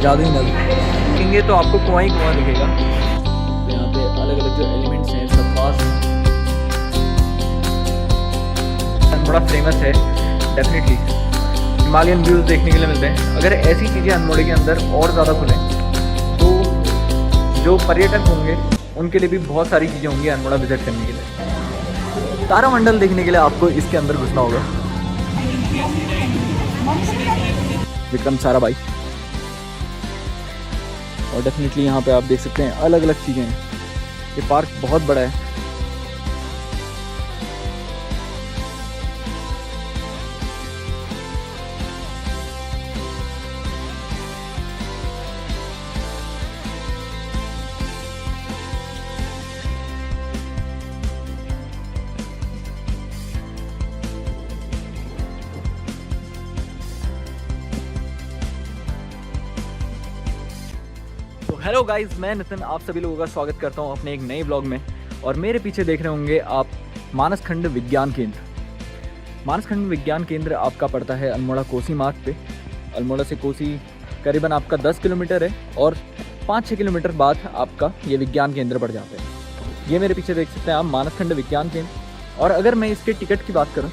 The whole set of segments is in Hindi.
जादुई नल देखेंगे तो आपको कुआं ही कुआं दिखेगा। तो यहाँ पे अलग अलग जो एलिमेंट्स हैं सब पास बड़ा फेमस है। डेफिनेटली हिमालयन व्यूज़ देखने के लिए मिलते हैं। अगर ऐसी चीज़ें अनमोड़ी के अंदर और ज़्यादा खुलें तो जो पर्यटक होंगे उनके लिए भी बहुत सारी चीज़ें होंगी अनमोड़ा विजिट करने के लिए। तारामंडल देखने के लिए आपको इसके अंदर घुसना होगा। विक्रम साराभाई। और डेफिनेटली यहाँ पे आप देख सकते हैं अलग अलग चीज़ें हैं। ये पार्क बहुत बड़ा है। हेलो गाइस, मैं नितिन आप सभी लोगों का स्वागत करता हूं अपने एक नए ब्लॉग में। और मेरे पीछे देख रहे होंगे आप मानसखंड विज्ञान केंद्र। मानसखंड विज्ञान केंद्र आपका पड़ता है अल्मोड़ा कोसी मार्ग पे। अल्मोड़ा से कोसी करीबन आपका 10 किलोमीटर है और 5-6 किलोमीटर बाद आपका ये विज्ञान केंद्र पड़ जाता है। ये मेरे पीछे देख सकते हैं आप मानसखंड विज्ञान केंद्र। और अगर मैं इसके टिकट की बात करूँ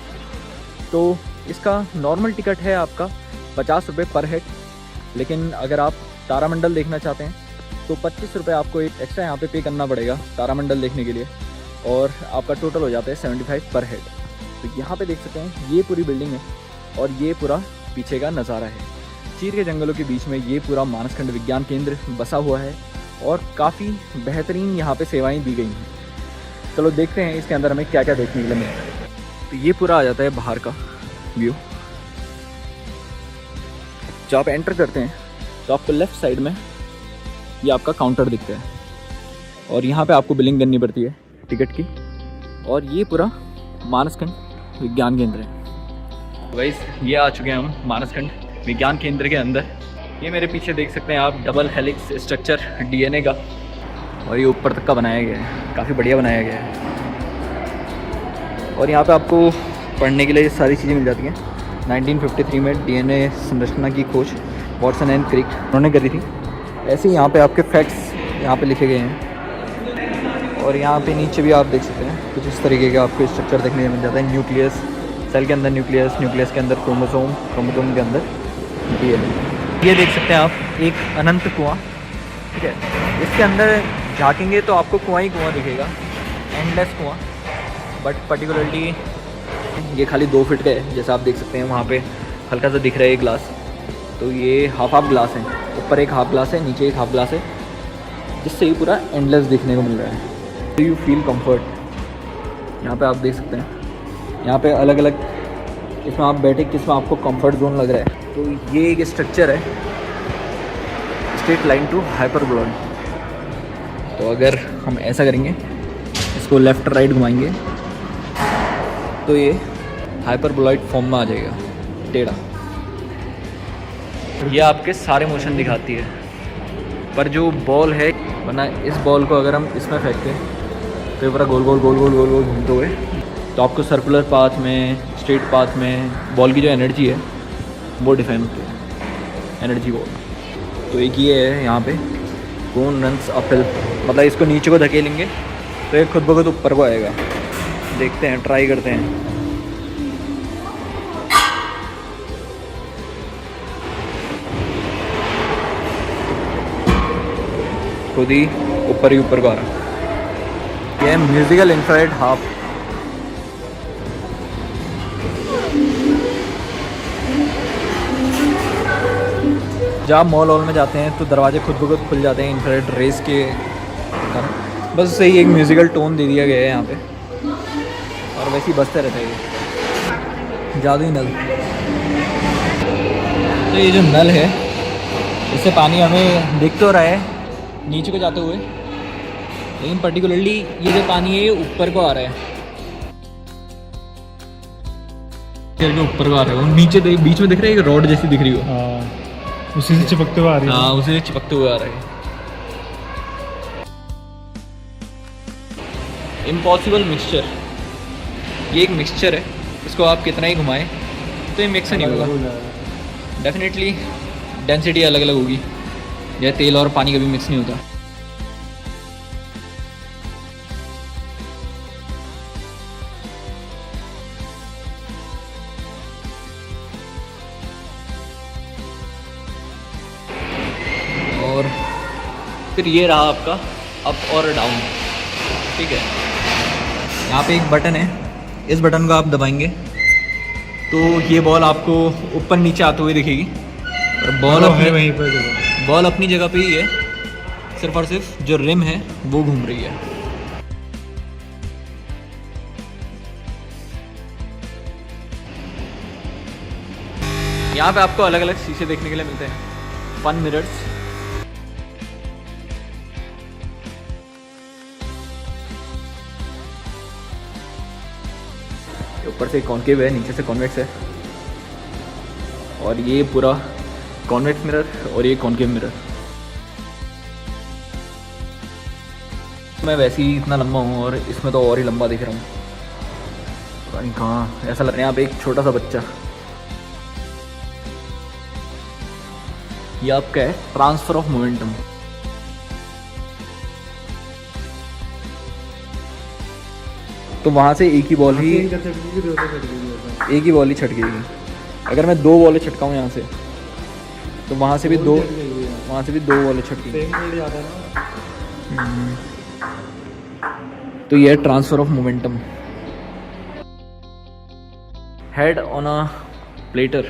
तो इसका नॉर्मल टिकट है आपका 50 रुपये पर हेड। लेकिन अगर आप तारामंडल देखना चाहते हैं तो 25 रुपये आपको एक एक्स्ट्रा यहाँ पे करना पड़ेगा तारामंडल देखने के लिए। और आपका टोटल हो जाता है 75 पर हेड। तो यहाँ पे देख सकते हैं ये पूरी बिल्डिंग है और ये पूरा पीछे का नज़ारा है। चीर के जंगलों के बीच में ये पूरा मानसखंड विज्ञान केंद्र बसा हुआ है और काफ़ी बेहतरीन यहाँ पे सेवाएँ दी गई हैं। चलो देखते हैं इसके अंदर हमें क्या क्या देखने के लिए मिलता है। तो ये पूरा आ जाता है बाहर का व्यू। जब आप एंटर करते हैं तो आपको लेफ़्ट साइड में ये आपका काउंटर दिखता है और यहाँ पे आपको बिलिंग करनी पड़ती है टिकट की। और ये पूरा मानसखंड विज्ञान केंद्र है। गाइस ये आ चुके हैं हम मानसखंड विज्ञान केंद्र के अंदर। ये मेरे पीछे देख सकते हैं आप डबल हेलिक्स स्ट्रक्चर DNA का, और ये ऊपर तक का बनाया गया है, काफ़ी बढ़िया बनाया गया है। और यहाँ पे आपको पढ़ने के लिए सारी चीज़ें मिल जाती हैं। 1953 में DNA संरचना की खोज वॉटसन एंड क्रिक उन्होंने करी थी। ऐसे ही यहाँ पे आपके फैक्ट्स यहाँ पे लिखे गए हैं। और यहाँ पे नीचे भी आप देख सकते हैं कुछ इस तरीके का आपको स्ट्रक्चर देखने को मिल जाता है। न्यूक्लियस, सेल के अंदर न्यूक्लियस, न्यूक्लियस के अंदर क्रोमोसोम, क्रोमोसोम के अंदर DNA। ये देख सकते हैं आप एक अनंत कुआं, ठीक है। इसके अंदर झाँकेंगे तो आपको कुआं ही कुआं दिखेगा, एंडलेस कुआं। बट पर्टिकुलरली ये खाली 2 फीट का है। जैसा आप देख सकते हैं वहाँ पे हल्का सा दिख रहा है ये ग्लास। तो ये हाफ ग्लास है, ऊपर एक हाफ ग्लास है, नीचे एक हाफ ग्लास है, जिससे ये पूरा एंडलेस देखने को मिल रहा है। तो यू फील कंफर्ट। यहाँ पे आप देख सकते हैं यहाँ पे अलग अलग इसमें आप बैठे किसमें आपको कंफर्ट जोन लग रहा है। तो ये एक स्ट्रक्चर है स्ट्रेट लाइन टू हाइपरबोलॉइड। तो अगर हम ऐसा करेंगे, इसको लेफ़्ट राइट घुमाएंगे तो ये हाइपरबोलॉइड फॉर्म में आ जाएगा, टेढ़ा। ये आपके सारे मोशन दिखाती है। पर जो बॉल है, वरना इस बॉल को अगर हम इसमें फेंकते तो ये पूरा गोल गोल गोल गोल गोल गोल घूमते हुए, तो आपको सर्कुलर पाथ में, स्ट्रेट पाथ में बॉल की जो एनर्जी है वो डिफाइन होती है, एनर्जी बॉल। तो एक ये है यहाँ पे कौन रन्स अपहिल, मतलब इसको नीचे को धकेलेंगे तो ये खुद ब खुद ऊपर को आएगा। देखते हैं, ट्राई करते हैं। खुद ही ऊपर को आ रहा है। ये म्यूजिकल इंफ्रारेड हाफ। जब आप मॉल में जाते हैं तो दरवाजे खुद ब खुद खुल जाते हैं इंफ्रारेड रेस के कारण। बस सही एक म्यूजिकल टोन दे दिया गया है यहाँ पे और वैसे ही बजते रहता है ये जादुई नल। तो ये जो नल है इससे पानी हमें दिख तो रहा है नीचे को जाते हुए, लेकिन पर्टिकुलरली ये जो पानी है ये ऊपर को आ रहा है, ऊपर को आ रहा है। वो नीचे बीच में दिख रहा है एक रॉड जैसी दिख रही हो। हाँ, उसी से चिपकते हुए आ रही है। हाँ, उसी से चिपकते हुए आ रहा है। इम्पॉसिबल मिक्सचर, ये एक मिक्सचर है, इसको आप कितना ही घुमाएं तो ये मिक्स नहीं होगा। डेफिनेटली डेंसिटी अलग अलग होगी, यह तेल और पानी कभी मिक्स नहीं होता। और फिर ये रहा आपका अप और डाउन, ठीक है। यहाँ पे एक बटन है, इस बटन को आप दबाएंगे तो ये बॉल आपको ऊपर नीचे आते हुए दिखेगी, और बॉल वहीं पर बॉल अपनी जगह पे ही है, सिर्फ और सिर्फ जो रिम है वो घूम रही है। यहाँ पे आपको अलग अलग शीशे देखने के लिए मिलते हैं, फन मिरर्स। ऊपर से कॉन्केव है, नीचे से कॉन्वेक्स है, और ये पूरा कॉन्वेक्स मिरर और ये कॉन्केव मिरर। मैं वैसे ही इतना लंबा हूँ और इसमें तो और ही लंबा दिख रहा हूँ, पता नहीं कहाँ। ऐसा लग रहा है यहाँ पे एक छोटा सा बच्चा। ये आपका है ट्रांसफर ऑफ मोमेंटम। तो वहाँ से एक ही बॉल ही छट गई। अगर मैं 2 बॉलें छटकाऊँ यहाँ से, तो वहाँ से भी दो बॉलें छट गई। तो ये है transfer of momentum. Head on a platter,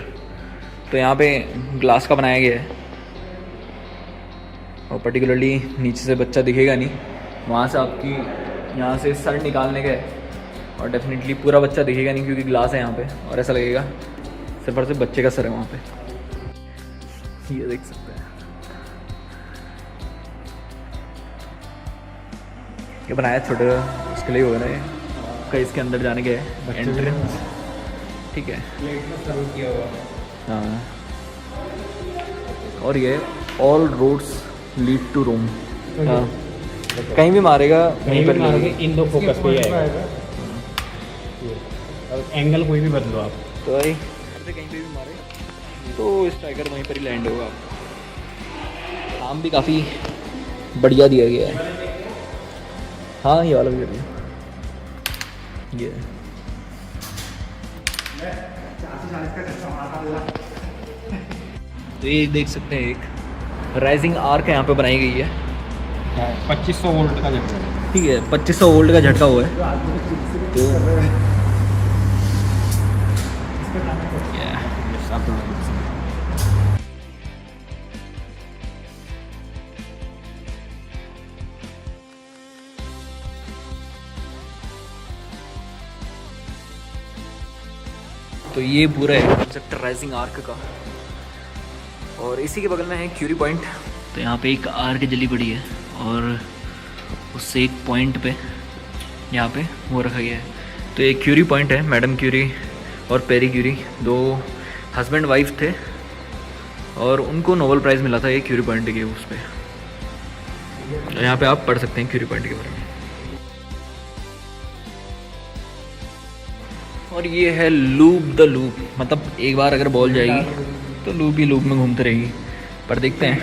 तो यहाँ पे ग्लास का बनाया गया है, और पर्टिकुलरली नीचे से बच्चा दिखेगा नहीं, वहाँ से आपकी यहाँ से सर निकालने का है, और डेफिनेटली पूरा बच्चा दिखेगा नहीं क्योंकि ग्लास है यहाँ पे, और ऐसा लगेगा सिर्फ और सिर्फ बच्चे का सर है वहाँ पे। ये देख सकते हैं, ये बनाया छोटे उसके लिए होगा ना, ये कहीं इसके अंदर जाने के एंट्रेंस, ठीक है। हाँ, और ये ऑल रोड्स लीड टू रोम। हाँ, कहीं भी मारेगा कहीं पर मारोगे इन दो फोकस पे ही आएगा। एंगल कोई भी बदलो आप, तो भाई कहीं पे भी मारे तो स्ट्राइकर वहीं पर ही लैंड होगा। काम भी काफ़ी बढ़िया दिया गया है। हाँ, ये वाला भी बढ़िया, ये तो ये देख सकते हैं एक राइजिंग आर्क यहाँ पे बनाई गई है। 2500 वोल्ट का झटका, ठीक है, 2500 वोल्ट का झटका हुआ है। तो ये पूरा है कंसेप्ट राइजिंग आर्क का, और इसी के बगल में है क्यूरी पॉइंट। तो यहाँ पे एक आर्क जली पड़ी है, और उससे एक पॉइंट पे यहाँ पे वो रखा गया है। तो एक क्यूरी पॉइंट है, मैडम क्यूरी और पेरी क्यूरी 2 हस्बैंड वाइफ थे, और उनको नोबेल प्राइज़ मिला था ये क्यूरी पॉइंट के उस पर। तो यहाँ पे आप पढ़ सकते हैं क्यूरी पॉइंट के बारे में। और ये है लूप द लूप, मतलब एक बार अगर बॉल जाएगी तो लूप ही लूप में घूमती रहेगी। पर देखते हैं,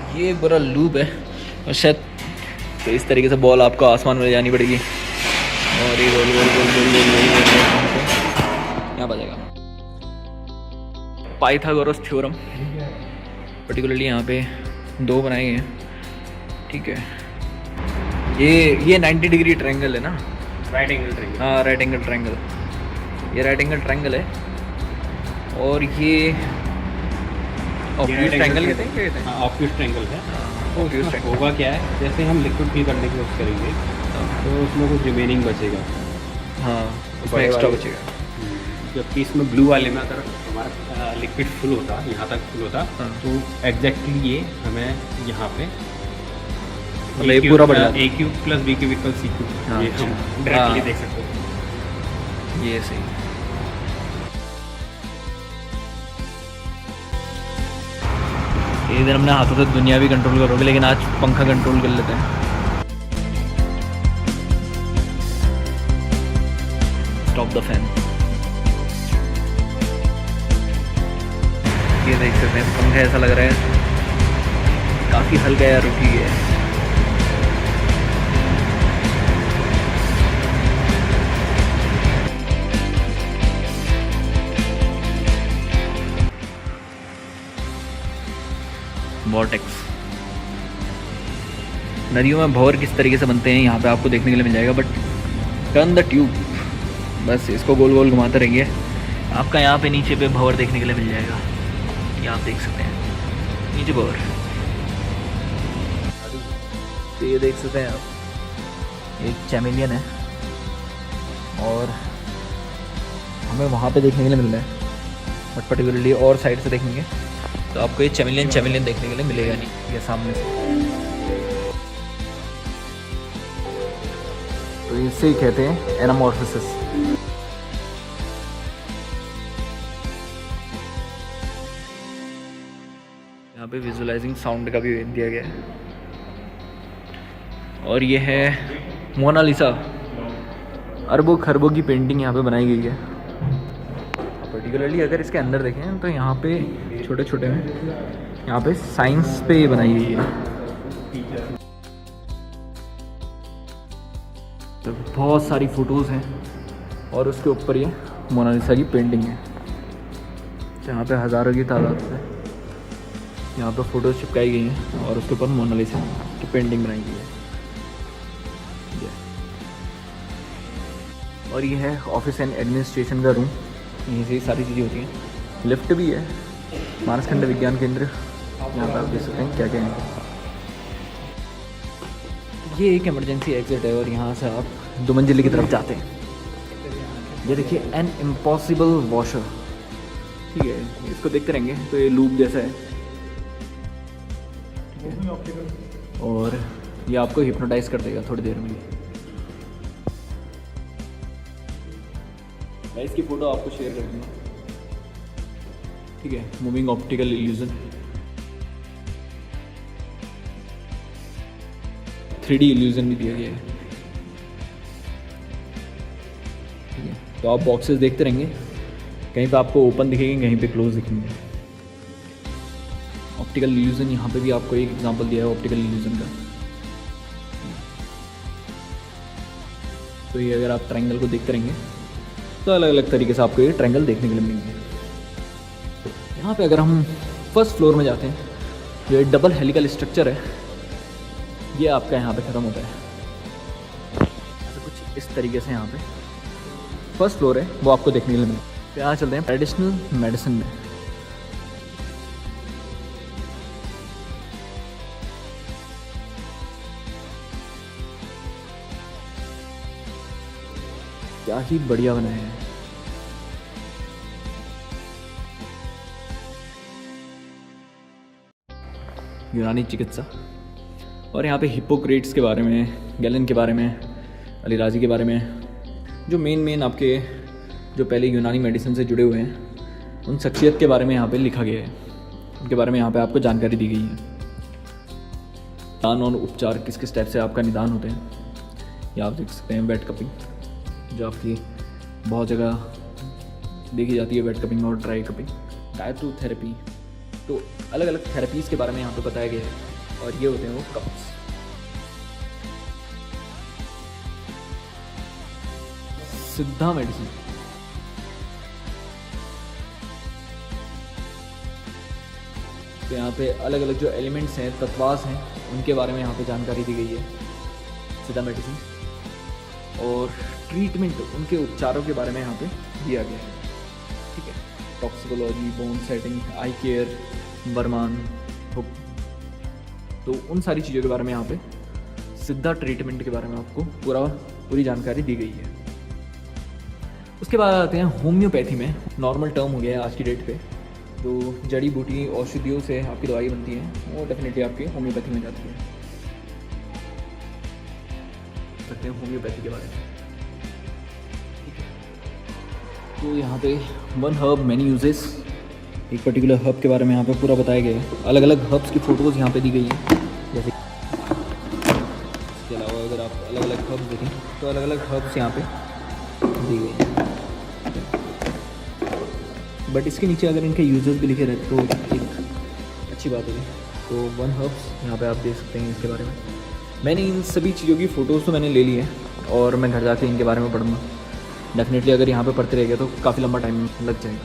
तो ये पूरा लूप है, और शायद तो इस तरीके से बॉल आपको आसमान में जानी पड़ेगी, और ये गोल गोल गोल गोल गोल यहाँ पर जाएगा। पाइथागोरस थ्योरम पर्टिकुलरली यहाँ पे 2 बनाए गए हैं, ठीक है। ये 90 डिग्री ट्रायंगल है ना, राइट एंगल ट्रायंगल। हाँ, राइट एंगल ट्रायंगल, ये राइट एंगल ट्रायंगल है। और ये ऑब्ट्यूज ट्रायंगल कहते हैं, क्या कहते हैं? हाँ, ऑब्ट्यूज ट्रायंगल है। ऑब्ट्यूज ट्रायंगल होगा क्या है, जैसे हम लिक्विड फिल करने की कोशिश करेंगे तो उसमें कुछ रिमेनिंग बचेगा, हाँ, उसमें एक्स्ट्रा बचेगा। जबकि इसमें ब्लू वाले में अगर हमारा लिक्विड फुल होता, यहाँ तक फुल होता, तो एग्जैक्टली ये हमें यहाँ पे मतलब ये पूरा बढ़ जाता है। A cube plus B cube equal C cube, ये हम डायरेक्टली देख सकते हैं। ये सही। एक दिन हमने हाथों से दुनिया भी कंट्रोल करोगे, लेकिन आज पंखा कंट्रोल कर लेते हैं। Stop the fan. देख सकते हैं पंखा ऐसा लग रहा है काफ़ी हल्का या रुकी है। वॉर्टेक्स नदियों में भंवर किस तरीके से बनते हैं यहाँ पे आपको देखने के लिए मिल जाएगा। बट टर्न द ट्यूब, बस इसको गोल गोल घुमाते रहेंगे, आपका यहाँ पे नीचे पे भंवर देखने के लिए मिल जाएगा। ये आप देख सकते हैं नीचे भंवर, तो ये देख सकते हैं आप एक चैमेलियन है और हमें वहाँ पे देखने के लिए मिल रहा है। बट पर्टिकुलरली और साइड से देखेंगे तो आपको ये चैमेलियन देखने के लिए मिलेगा नहीं, ये सामने से। तो इसे ही कहते हैं एनामॉर्फोसिस। यहाँ पे विजुअलाइजिंग साउंड का भी दिया गया है। और ये है मोनालिसा, अरबों खरबों की पेंटिंग यहाँ पे बनाई गई है। पर्टिकुलरली अगर इसके अंदर देखें तो यहाँ पे छोटे छोटे में यहाँ पे साइंस पे ये बनाई गई है। तो बहुत सारी फ़ोटोज़ हैं और उसके ऊपर ये मोनालिसा की पेंटिंग है। यहाँ पे हज़ारों की तादाद से यहाँ पे फ़ोटोज़ चिपकाई गई हैं और उसके ऊपर मोनालिसा की पेंटिंग बनाई गई है। और ये है ऑफिस एंड एडमिनिस्ट्रेशन का रूम, यहीं से सारी चीज़ें होती हैं। लिफ्ट भी है, मानसखंड विज्ञान केंद्र, यहाँ पर आप देख सकते हैं क्या क्या है। ये एक इमरजेंसी एग्जिट है और यहाँ से आप 2 मंजिले की तरफ जाते हैं। ये देखिए एन इम्पॉसिबल वॉशर, ठीक है, इसको देखते रहेंगे तो ये लूप जैसा है और ये आपको हिप्नोटाइज कर देगा थोड़ी देर में। मैं इसकी फ़ोटो आपको शेयर कर दूँगा, ठीक है। Moving optical illusion, 3D illusion भी दिया गया है, ठीक है। तो आप बॉक्सेस देखते रहेंगे, कहीं पे आपको ओपन दिखेंगे, कहीं पे क्लोज दिखेंगे। ऑप्टिकल इल्यूजन, यहाँ पे भी आपको एक एग्जांपल दिया है ऑप्टिकल इल्यूजन का। तो ये अगर आप ट्रायंगल को देखते रहेंगे तो अलग अलग तरीके से आपको ये ट्रायंगल देखने के लिए मिलेंगे। यहाँ पे अगर हम फर्स्ट फ्लोर में जाते हैं, जो डबल हेलिकल स्ट्रक्चर है, ये आपका यहाँ पे ख़त्म होता है। तो कुछ इस तरीके से यहाँ पे फर्स्ट फ्लोर है वो आपको देखने के लिए मिलेगा। तो यहाँ चलते हैं ट्रेडिशनल मेडिसिन में। क्या ही बढ़िया बनाया है। यूनानी चिकित्सा, और यहाँ पे हिप्पोक्रेट्स के बारे में, गैलन के बारे में, अलीराजी के बारे में, जो मेन आपके जो पहले यूनानी मेडिसिन से जुड़े हुए हैं उन शख्सियत के बारे में यहाँ पे लिखा गया है। उनके बारे में यहाँ पे आपको जानकारी दी गई है। निदान और उपचार, किस किस टाइप से आपका निदान होते हैं, ये आप देख सकते हैं। वेट कपिंग, जो आपकी बहुत जगह देखी जाती है, वेट कपिंग और ड्राई कपिंग। डायटोथेरेपी, तो अलग अलग थेरेपीज़ के बारे में यहाँ पे बताया गया है। और ये होते हैं वो कप्स। सिद्धा मेडिसिन, तो यहाँ पे अलग अलग जो एलिमेंट्स हैं, तत्वास हैं, उनके बारे में यहाँ पे जानकारी दी गई है सिद्धा मेडिसिन। और ट्रीटमेंट, उनके उपचारों के बारे में यहाँ पे दिया गया है, ठीक है। टॉक्सिकोलॉजी, बोन सेटिंग, आई केयर, बर्मान, हुक, तो उन सारी चीज़ों के बारे में यहाँ पे सिद्धा ट्रीटमेंट के बारे में आपको पूरी जानकारी दी गई है। उसके बाद आते हैं होम्योपैथी में। नॉर्मल टर्म हो गया है आज की डेट पे, तो जड़ी बूटी औषधियों से आपकी दवाई बनती है, वो डेफिनेटली आपकी होम्योपैथी में जाती है। सकते हैं होम्योपैथी के बारे में, ठीक है। तो यहाँ पे वन हर्ब मैनी यूजेस, एक पर्टिकुलर हर्ब के बारे में यहाँ पे पूरा बताया गया है। अलग अलग हर्ब्स की फ़ोटोज़ यहाँ पे दी गई है। जैसे इसके अलावा अगर आप अलग अलग हर्ब्स देखें तो अलग अलग हर्ब्स यहाँ पे दी गई हैं। बट इसके नीचे अगर इनके यूजर्स भी लिखे रहते तो एक अच्छी बात होगी। तो वन हर्ब्स यहाँ पे आप देख सकते हैं इसके बारे में। मैंने इन सभी चीज़ों की फ़ोटोज़ तो मैंने ले ली है और मैं घर जाके इनके बारे में पढ़ूँगा डेफिनेटली। अगर यहाँ पे पढ़ते रह गया तो काफ़ी लंबा टाइम लग जाएगा।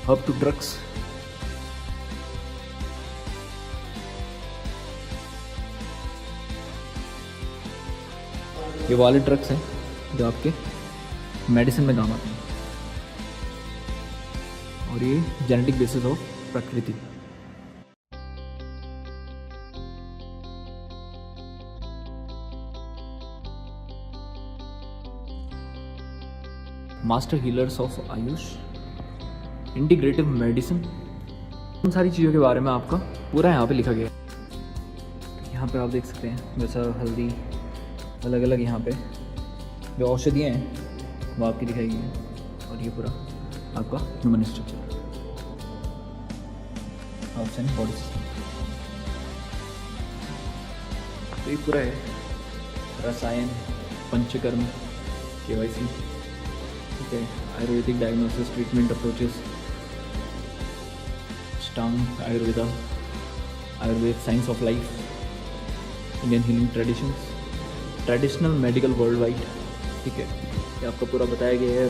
हर्ब टू ड्रग्स, ये वाले ड्रग्स हैं जो आपके मेडिसिन में काम आते हैं और ये जेनेटिक बेसिस ऑफ प्रकृति। Master healers of Ayush, integrative medicine, उन सारी चीज़ों के बारे में आपका पूरा यहाँ पे लिखा गया है। यहाँ पे आप देख सकते हैं जैसा हल्दी, अलग अलग यहाँ पे जो औषधियाँ हैं वो आपकी दिखाई गई हैं और ये पूरा आपका human structure, house and body system. तो ये पूरा है रसायन, पंचकर्म, KYC, ठीक है, Ayurvedic diagnosis, treatment approaches, strong Ayurveda, Ayurveda science of life, Indian healing traditions, traditional medical world wide, ठीक है, ये आपका पूरा बताया गया है।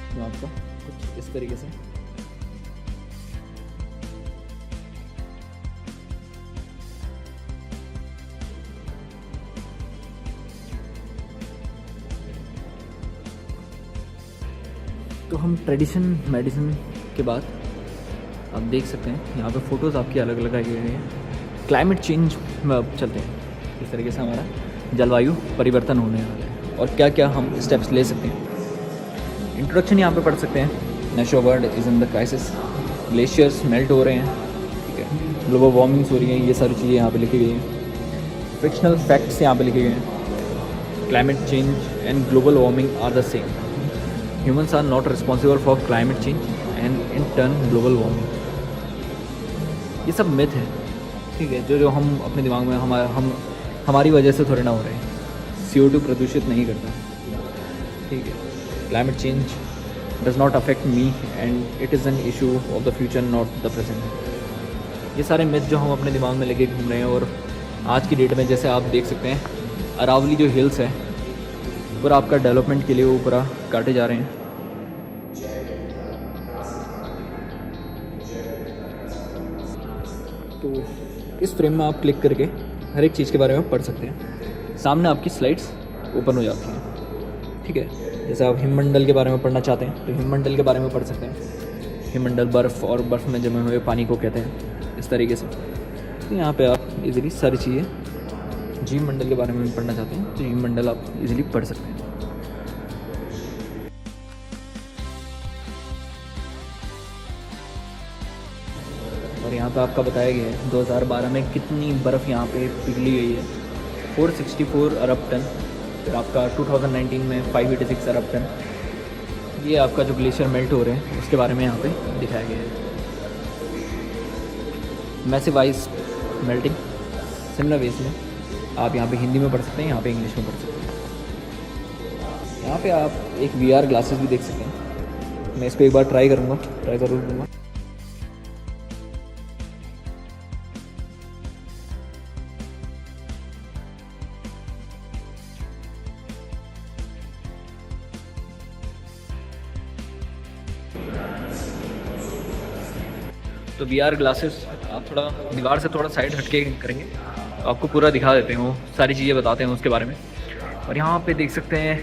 तो आपका कुछ इस तरीके से तो हम ट्रेडिशन मेडिसिन के बाद आप देख सकते हैं यहाँ पे फ़ोटोज़ आपकी अलग अलग आई हुई हैं। क्लाइमेट चेंज में अब चलते हैं, इस तरीके से हमारा जलवायु परिवर्तन होने वाला है और क्या क्या हम स्टेप्स ले सकते हैं। इंट्रोडक्शन यहाँ पे पढ़ सकते हैं। Nature world is in the crisis, glaciers melt हो रहे हैं, ठीक है, ग्लोबल वार्मिंग्स हो रही हैं, ये सारी चीज़ें यहाँ पे लिखी गई हैं। फिक्शनल फैक्ट्स यहाँ पे लिखे गए हैं। Climate change and global warming are the same, humans are not responsible for climate change and in turn global warming। ये सब मिथ है, ठीक है, जो हम अपने दिमाग में हमारी वजह से थोड़े ना हो रहे हैं। CO2 प्रदूषित नहीं करता, ठीक है। Climate change does not affect me and it is an issue of the future not the present. ये सारे मिथ जो हम अपने दिमाग में लेके घूम रहे हैं और आज की डेट में जैसे आप देख सकते हैं अरावली जो हिल्स है पूरा आपका डेवलपमेंट के लिए वो पूरा काटे जा रहे हैं। तो इस फ्रेम में आप क्लिक करके हर एक चीज़ के बारे में पढ़ सकते हैं। सामने आपकी स्लाइड्स ओपन हो जाती हैं, ठीक है। जैसे आप हिममंडल के बारे में पढ़ना चाहते हैं तो हिममंडल के बारे में पढ़ सकते हैं। हिममंडल बर्फ़ और बर्फ़ में जमे हुए पानी को कहते हैं, इस तरीके से। तो यहाँ पे आप इजीली सारी चीज़ें जीव मंडल के बारे में पढ़ना चाहते हैं तो जीव मंडल आप इजीली पढ़ सकते हैं। और यहाँ पे आपका बताया गया है 2012 में कितनी बर्फ़ यहाँ पे पिघली गई है, 464 अरब टन। फिर आपका 2019 में 586 अरब टन। ये आपका जो ग्लेशियर मेल्ट हो रहे हैं उसके बारे में यहाँ पे दिखाया गया है। Massive ice melting, similar ways में आप यहाँ पे हिंदी में पढ़ सकते हैं, यहाँ पे इंग्लिश में पढ़ सकते हैं। यहाँ पे आप एक VR ग्लासेस भी देख सकते हैं। मैं इसको एक बार ट्राई ज़रूर दूँगा। तो VR ग्लासेस आप थोड़ा दीवार से थोड़ा साइड हटके करेंगे तो आपको पूरा दिखा देते हैं, वो सारी चीज़ें बताते हैं उसके बारे में। और यहाँ पे देख सकते हैं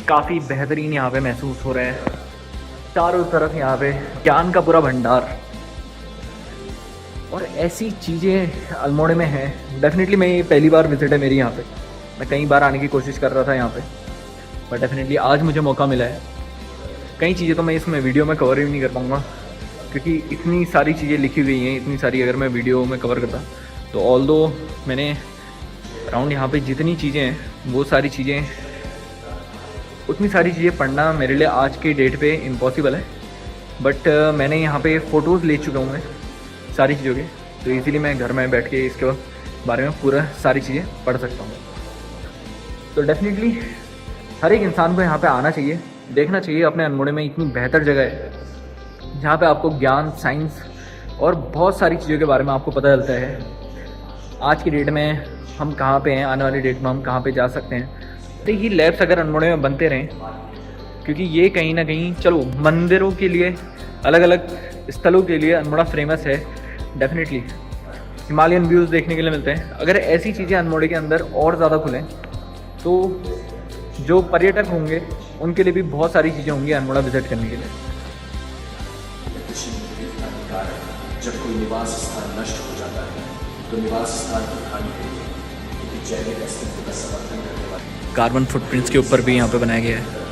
काफ़ी बेहतरीन यहाँ पे महसूस हो रहा है। चारों तरफ यहाँ पे ज्ञान का पूरा भंडार और ऐसी चीज़ें अल्मोड़े में हैं। डेफिनेटली मैं ये पहली बार विजिट है मेरी यहाँ पे, मैं कई बार आने की कोशिश कर रहा था यहाँ पे, बट डेफिनेटली आज मुझे मौका मिला है। कई चीज़ें तो मैं इसमें वीडियो में कवर ही नहीं कर पाऊँगा क्योंकि इतनी सारी चीज़ें लिखी हुई हैं, इतनी सारी अगर मैं वीडियो में कवर करता तो ऑल्दो मैंने अराउंड यहाँ पे जितनी चीज़ें हैं वो सारी चीज़ें, उतनी सारी चीज़ें पढ़ना मेरे लिए आज के डेट पे इम्पॉसिबल है। बट मैंने यहाँ पे फ़ोटोज़ ले चुका हूँ मैं सारी चीज़ों के, तो इजीली मैं घर में बैठ के इसके बारे में पूरा सारी चीज़ें पढ़ सकता हूँ। तो डेफिनेटली हर एक इंसान को यहाँ पे आना चाहिए, देखना चाहिए। अपने अल्मोड़े में इतनी बेहतर जगह है जहाँ पे आपको ज्ञान, साइंस और बहुत सारी चीज़ों के बारे में आपको पता चलता है। आज की डेट में हम कहाँ पे हैं, आने वाली डेट में हम कहाँ पे जा सकते हैं। तो ये लैब्स अगर अल्मोड़े में बनते रहें, क्योंकि ये कहीं ना कहीं, चलो मंदिरों के लिए, अलग अलग स्थलों के लिए अल्मोड़ा फेमस है डेफिनेटली, हिमालयन व्यूज़ देखने के लिए मिलते हैं। अगर ऐसी चीज़ें अल्मोड़े के अंदर और ज़्यादा खुलें तो जो पर्यटक होंगे उनके लिए भी बहुत सारी चीज़ें होंगी अल्मोड़ा विजिट करने के लिए। जब कोई निवास स्थान नष्ट हो जाता है तो निवास स्थान की हानि होती है, क्योंकि जैविक अस्तित्व का समर्थन करने वाले कार्बन फुटप्रिंट्स के ऊपर भी यहाँ पे बनाया गया है।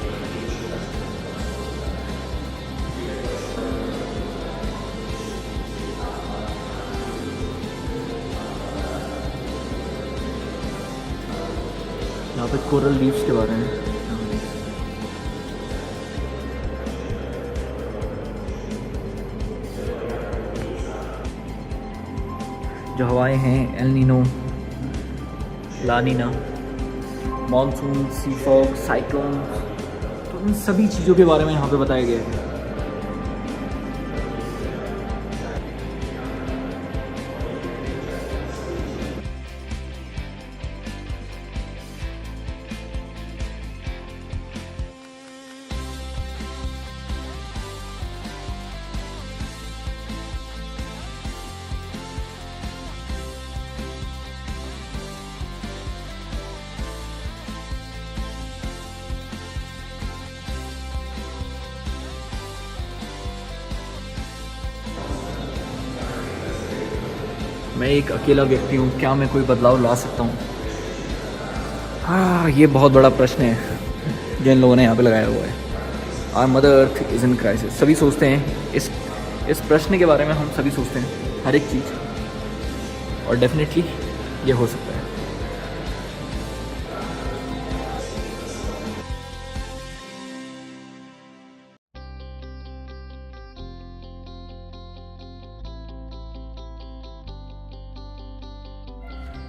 यहाँ पे कोरल रीफ्स के बारे में, जो हवाएं हैं, एल नीनो, ला नीना, मानसून, सी फॉग, साइक्लोन, तो इन सभी चीज़ों के बारे में यहाँ पे बताया गया है। मैं एक अकेला व्यक्ति हूँ, क्या मैं कोई बदलाव ला सकता हूँ? हाँ, ये बहुत बड़ा प्रश्न है जिन लोगों ने यहाँ पे लगाया हुआ है। Our mother earth is in crisis. सभी सोचते हैं इस प्रश्न के बारे में, हम सभी सोचते हैं हर एक चीज़, और डेफिनेटली ये हो सकता है।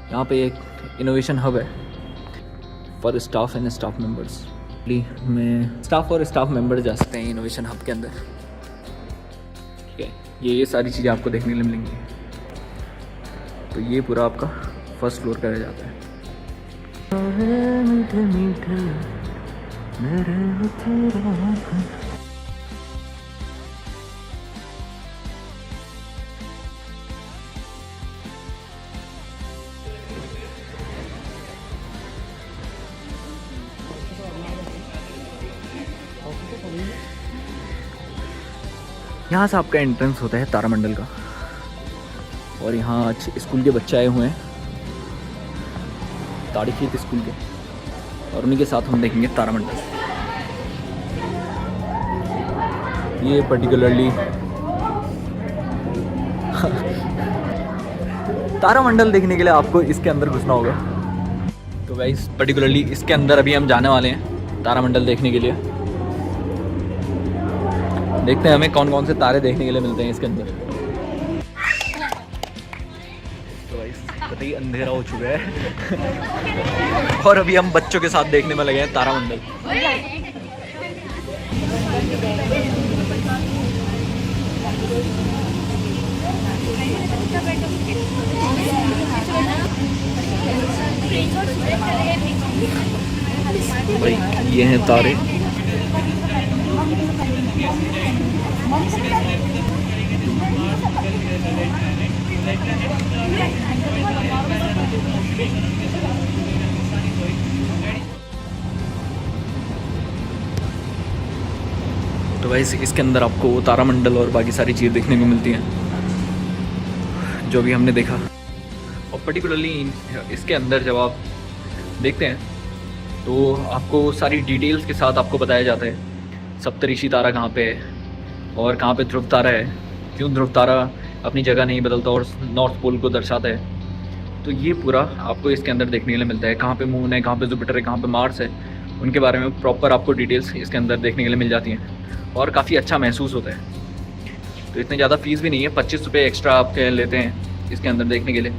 यहाँ पे एक इनोवेशन हब है for staff and staff members. में स्टाफ और स्टाफ मेंबर जा सकते हैं इनोवेशन हब के अंदर। ठीक है, ये सारी चीज़ें आपको देखने के लिए मिलेंगी। तो ये पूरा आपका फर्स्ट फ्लोर का रह जाता है। यहाँ से आपका एंट्रेंस होता है तारामंडल का, और यहाँ आज स्कूल के बच्चे आए हुए हैं, ताड़ीखेत स्कूल के, और उन्हीं के साथ हम देखेंगे तारामंडल। ये पर्टिकुलरली तारामंडल देखने के लिए आपको इसके अंदर घुसना होगा। तो गाइस पर्टिकुलरली इसके अंदर अभी हम जाने वाले हैं तारामंडल देखने के लिए। देखते हैं हमें कौन कौन से तारे देखने के लिए मिलते हैं इसके अंदर। तो गाइस कतई अंधेरा हो चुका है और अभी हम बच्चों के साथ देखने में लगे हैं तारामंडल। भाई ये हैं तारे। तो भाई इसके अंदर आपको तारामंडल और बाकी सारी चीज़ें देखने को मिलती हैं जो भी हमने देखा। और पर्टिकुलरली इसके अंदर जब आप देखते हैं तो आपको सारी डिटेल्स के साथ आपको बताया जाता है सप्तऋषि तारा कहाँ पे है और कहाँ पे ध्रुव तारा है, क्यों ध्रुव तारा अपनी जगह नहीं बदलता और नॉर्थ पोल को दर्शाता है। तो ये पूरा आपको इसके अंदर देखने के लिए मिलता है। कहाँ पे मून है, कहाँ पे जुपिटर है, कहाँ पे मार्स है, उनके बारे में प्रॉपर आपको डिटेल्स इसके अंदर देखने के लिए मिल जाती हैं और काफ़ी अच्छा महसूस होता है। तो इतनी ज़्यादा फीस भी नहीं है, 25 रुपये एक्स्ट्रा आपके लेते हैं इसके अंदर देखने के लिए,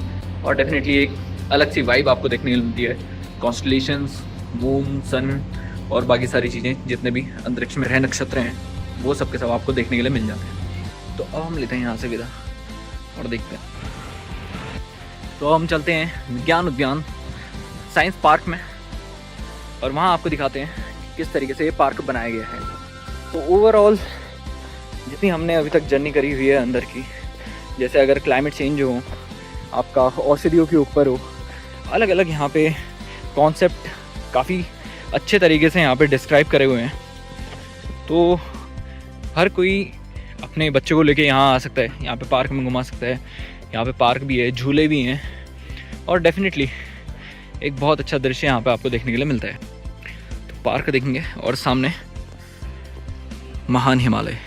और डेफिनेटली एक अलग सी वाइब आपको देखने को मिलती है। कॉन्स्टलेशंस, मून, सन और बाकी सारी चीज़ें, जितने भी अंतरिक्ष में ग्रह नक्षत्र हैं, वो सब के सब आपको देखने के लिए मिल जाते हैं। तो अब हम लेते हैं यहाँ से विदा और देखते हैं। तो हम चलते हैं विज्ञान उद्यान साइंस पार्क में, और वहाँ आपको दिखाते हैं किस तरीके से ये पार्क बनाया गया है। तो ओवरऑल जितनी हमने अभी तक जर्नी करी हुई है अंदर की, जैसे अगर क्लाइमेट चेंज हो, आपका औषधियों के ऊपर हो, अलग अलग यहाँ पे कॉन्सेप्ट काफ़ी अच्छे तरीके से यहाँ पे डिस्क्राइब करे हुए हैं। तो हर कोई अपने बच्चों को लेके यहाँ आ सकता है, यहाँ पे पार्क में घुमा सकता है। यहाँ पे पार्क भी है, झूले भी हैं, और डेफिनेटली एक बहुत अच्छा दृश्य यहाँ पे आपको देखने के लिए मिलता है। तो पार्क देखेंगे और सामने महान हिमालय,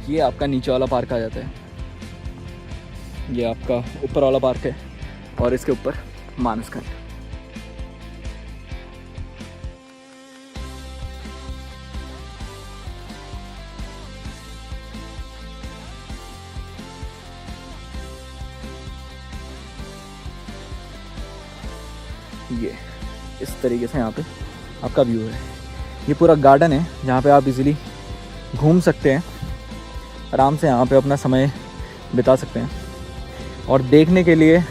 ये आपका नीचे वाला पार्क आ जाता है। ये आपका ऊपर वाला पार्क है, और इसके ऊपर मानसखंड। ये इस तरीके से यहाँ पे आपका व्यू है। ये पूरा गार्डन है जहाँ पे आप इजीली घूम सकते हैं, आराम से यहाँ पे अपना समय बिता सकते हैं। और देखने के लिए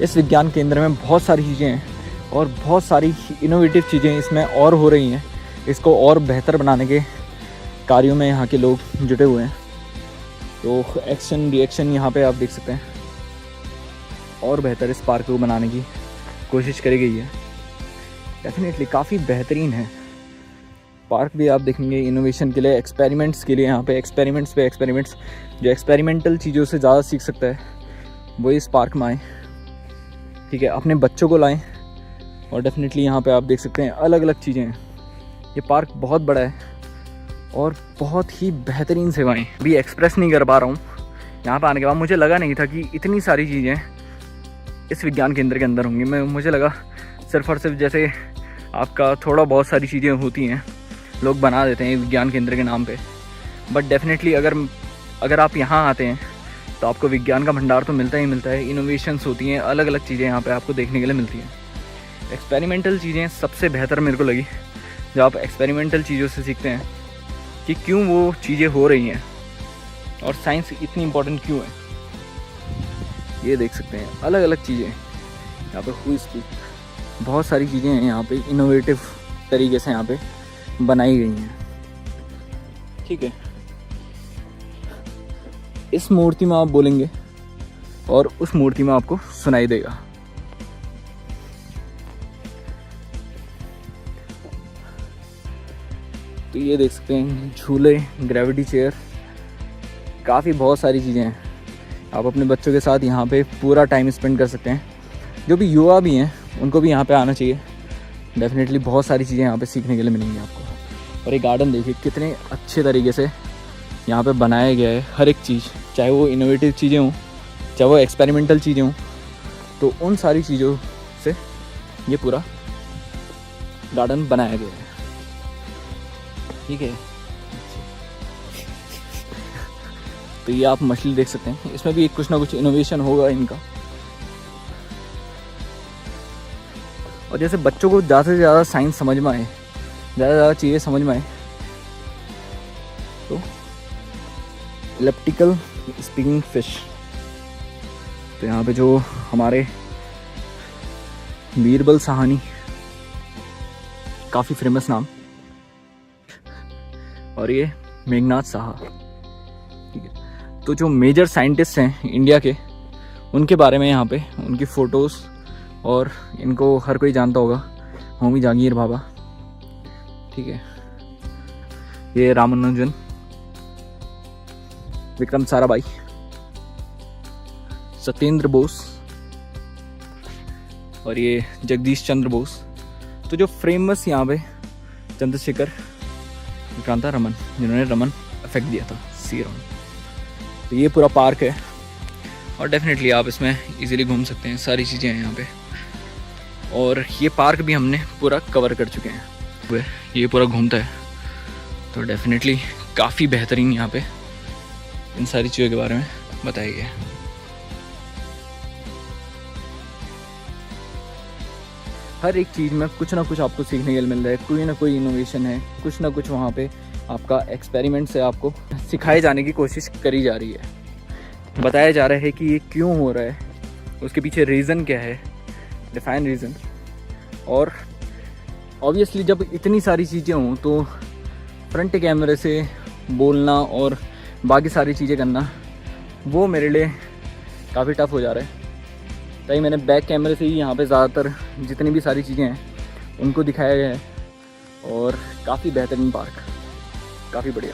इस विज्ञान केंद्र में बहुत सारी चीज़ें हैं, और बहुत सारी इनोवेटिव चीज़ें इसमें और हो रही हैं। इसको और बेहतर बनाने के कार्यों में यहाँ के लोग जुटे हुए हैं। तो एक्शन रिएक्शन यहाँ पे आप देख सकते हैं, और बेहतर इस पार्क को बनाने की कोशिश करी गई है। डेफिनेटली काफ़ी बेहतरीन है पार्क भी। आप देखेंगे इनोवेशन के लिए, एक्सपेरिमेंट्स के लिए, यहाँ पे एक्सपेरिमेंट्स पे एक्सपेरिमेंट्स, जो एक्सपेरिमेंटल चीज़ों से ज़्यादा सीख सकता है वो इस पार्क में आए। ठीक है, अपने बच्चों को लाएं, और डेफिनेटली यहाँ पे आप देख सकते हैं अलग अलग चीज़ें हैं। ये पार्क बहुत बड़ा है और बहुत ही बेहतरीन सेवाएँ भी एक्सप्रेस नहीं कर पा रहा हूँ। यहाँ पर आने के बाद मुझे लगा नहीं था कि इतनी सारी चीज़ें इस विज्ञान केंद्र के अंदर होंगी। मुझे लगा सिर्फ और सिर्फ जैसे आपका थोड़ा बहुत सारी चीज़ें होती हैं, लोग बना देते हैं विज्ञान केंद्र के नाम पे, बट डेफिनेटली अगर आप यहाँ आते हैं तो आपको विज्ञान का भंडार तो मिलता ही मिलता है। इनोवेशंस होती हैं, अलग अलग चीज़ें यहाँ पे आपको देखने के लिए मिलती हैं। एक्सपेरिमेंटल चीज़ें सबसे बेहतर मेरे को लगी, जब आप एक्सपेरिमेंटल चीज़ों से सीखते हैं कि क्यों वो चीज़ें हो रही हैं और साइंस इतनी इम्पोर्टेंट क्यों है। ये देख सकते हैं अलग अलग चीज़ें यहाँ पे हुई स्पीक, बहुत सारी चीज़ें हैं यहाँ पे इनोवेटिव तरीके से यहाँ पे बनाई गई हैं। ठीक है, इस मूर्ति में आप बोलेंगे और उस मूर्ति में आपको सुनाई देगा। तो ये देख सकते हैं झूले, ग्रेविटी चेयर, काफ़ी बहुत सारी चीज़ें हैं। आप अपने बच्चों के साथ यहाँ पे पूरा टाइम स्पेंड कर सकते हैं। जो भी युवा भी हैं उनको भी यहाँ पे आना चाहिए। डेफिनेटली बहुत सारी चीज़ें यहाँ पे सीखने के लिए मिलेंगी आपको। और ये गार्डन देखिए कितने अच्छे तरीके से यहाँ पे बनाया गया है। हर एक चीज़, चाहे वो इनोवेटिव चीज़ें हों, चाहे वो एक्सपेरिमेंटल चीज़ें हों, तो उन सारी चीज़ों से ये पूरा गार्डन बनाया गया है। ठीक है, तो ये आप मछली देख सकते हैं, इसमें भी कुछ ना कुछ इनोवेशन होगा इनका। और जैसे बच्चों को ज़्यादा से ज़्यादा साइंस समझ में आए, ज़्यादा चीज़ें समझ में आए, तो इलेप्टिकल स्पीकिंग फिश, तो यहाँ पे जो हमारे बीरबल साहनी, काफ़ी फेमस नाम, और ये मेघनाथ साहा। ठीक है, तो जो मेजर साइंटिस्ट हैं इंडिया के, उनके बारे में यहाँ पे उनकी फ़ोटोज़, और इनको हर कोई जानता होगा, होमी जहांगीर भाभा। ठीक है, ये रामानुजन, विक्रम साराभाई, सत्येंद्र बोस, और ये जगदीश चंद्र बोस। तो जो फेमस यहाँ पे चंद्रशेखर विक्रांता रमन, जिन्होंने रमन इफेक्ट दिया था, सी रमन। तो ये पूरा पार्क है, और डेफिनेटली आप इसमें इजीली घूम सकते हैं, सारी चीज़ें हैं यहाँ पे। और ये पार्क भी हमने पूरा कवर कर चुके हैं, ये पूरा घूमता है। तो डेफिनेटली काफ़ी बेहतरीन यहाँ पे इन सारी चीज़ों के बारे में बताया गया है। हर एक चीज़ में कुछ ना कुछ आपको सीखने के लिए मिल रहा है, कोई ना कोई इनोवेशन है, कुछ ना कुछ वहाँ पे आपका एक्सपेरिमेंट से आपको सिखाए जाने की कोशिश करी जा रही है। बताया जा रहा है कि ये क्यों हो रहा है, उसके पीछे रीज़न क्या है, डिफाइन रीज़न। और ऑब्वियसली जब इतनी सारी चीज़ें हों तो फ्रंट कैमरे से बोलना और बाकी सारी चीज़ें करना वो मेरे लिए काफ़ी टफ हो जा रहा है। ताकि मैंने बैक कैमरे से ही यहाँ पे ज़्यादातर जितनी भी सारी चीज़ें हैं उनको दिखाया गया है। और काफ़ी बेहतरीन पार्क, काफ़ी बढ़िया।